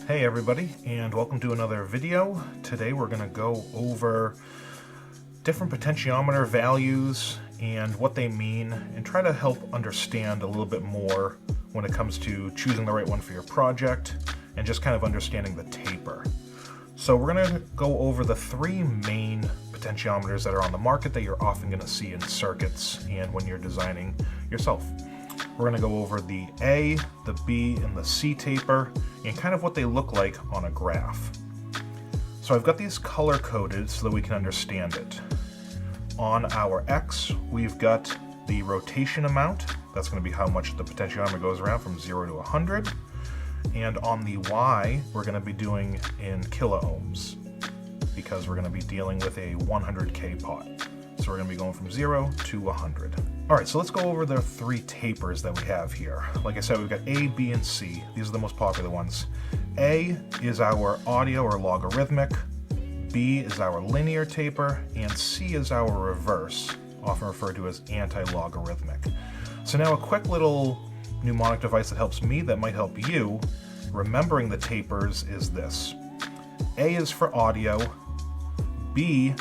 Hey everybody, and welcome to another video. Today we're going to go over different potentiometer values and what they mean, and try to help understand a little bit more when it comes to choosing the right one for your project and just kind of understanding the taper. So we're going to go over the three main potentiometers that are on the market that you're often going to see in circuits and when you're designing yourself. We're going to go over the A, the B, and the C taper, and kind of what they look like on a graph. So I've got these color-coded so that we can understand it. On our X, we've got the rotation amount. That's going to be how much the potentiometer goes around from 0 to 100. And on the Y, we're going to be doing in kiloohms, because we're going to be dealing with a 100K pot. So we're going to be going from 0 to 100. Alright, so let's go over the three tapers that we have here. Like I said, we've got A, B, and C. These are the most popular ones. A is our audio or logarithmic, B is our linear taper, and C is our reverse, often referred to as anti-logarithmic. So now a quick little mnemonic device that helps me, that might help you, remembering the tapers is this. A is for audio, B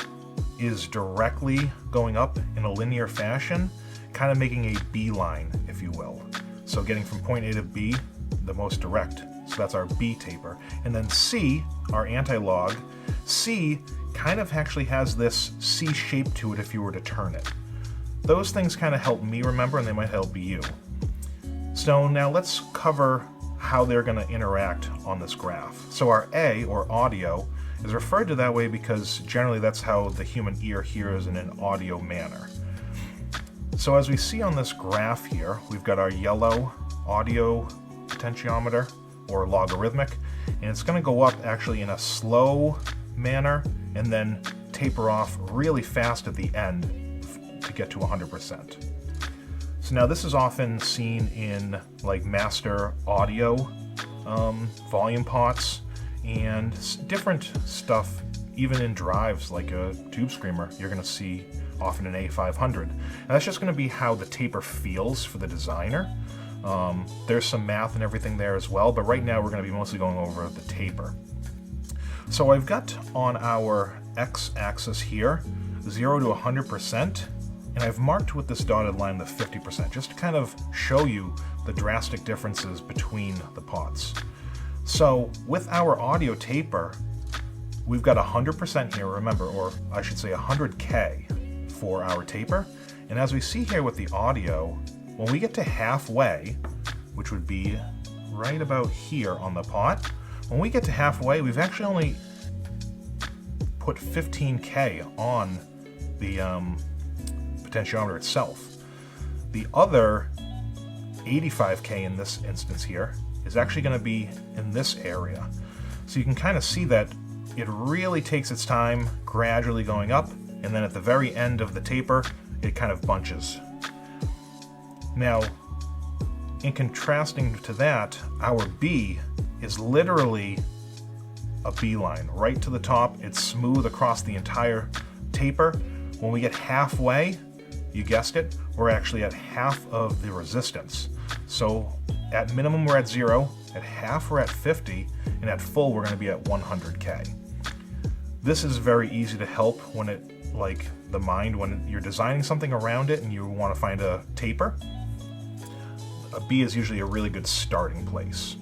is directly going up in a linear fashion, kind of making a beeline, if you will. So getting from point A to B, the most direct. So that's our B taper. And then C, our anti-log, C kind of actually has this C shape to it if you were to turn it. Those things kind of help me remember, and they might help you. So now let's cover how they're going to interact on this graph. So our A, or audio, is referred to that way because generally that's how the human ear hears in an audio manner. So as we see on this graph here, we've got our yellow audio potentiometer, or logarithmic, and it's going to go up actually in a slow manner and then taper off really fast at the end to get to 100%. So now this is often seen in like master audio volume pots and different stuff, even in drives like a tube screamer, you're going to see often an A500. And that's just going to be how the taper feels for the designer. There's some math and everything there as well, but right now we're going to be mostly going over the taper. So I've got on our x-axis here 0 to 100%, and I've marked with this dotted line the 50%, just to kind of show you the drastic differences between the pots. So with our audio taper, we've got 100% here, remember, or I should say 100K for our taper. And as we see here with the audio, when we get to halfway, which would be right about here on the pot, when we get to halfway, we've actually only put 15K on the potentiometer itself. The other 85K in this instance here is actually going to be in this area. So you can kind of see that it really takes its time gradually going up, and then at the very end of the taper, it kind of bunches. Now, in contrasting to that, our B is literally a beeline right to the top. It's smooth across the entire taper. When we get halfway, you guessed it, we're actually at half of the resistance. So at minimum we're at 0, at half we're at 50, and at full we're going to be at 100K. This is very easy to help when it, like the mind, when you're designing something around it and you want to find a taper. A B is usually a really good starting place.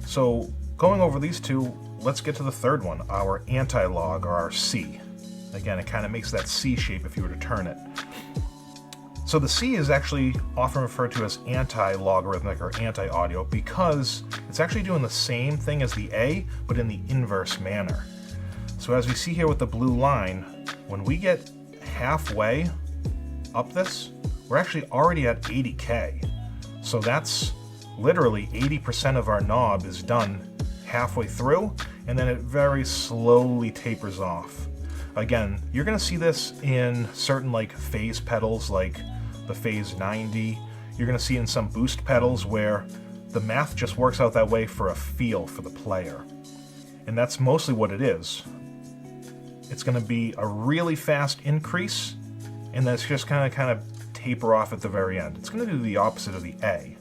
So going over these two, let's get to the third one, our anti-log, or our C. Again, it kind of makes that C shape if you were to turn it. So the C is actually often referred to as anti-logarithmic or anti-audio because it's actually doing the same thing as the A, but in the inverse manner. So as we see here with the blue line, when we get halfway up this, we're actually already at 80K. So that's literally 80% of our knob is done halfway through, and then it very slowly tapers off. Again, you're going to see this in certain like phase pedals, like the phase 90. You're going to see in some boost pedals where the math just works out that way for a feel for the player. And that's mostly what it is. It's going to be a really fast increase, and then it's just kind of taper off at the very end. It's going to do the opposite of the A.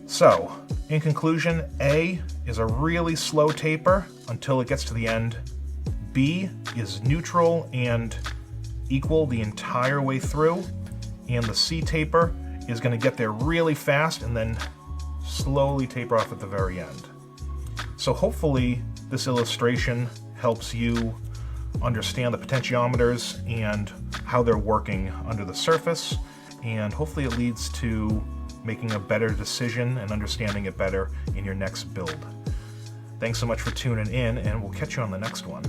So In conclusion, A is a really slow taper until it gets to the end. B is neutral and equal the entire way through. And the C taper is going to get there really fast and then slowly taper off at the very end. So hopefully this illustration helps you understand the potentiometers and how they're working under the surface, and hopefully it leads to making a better decision and understanding it better in your next build. Thanks so much for tuning in, and we'll catch you on the next one.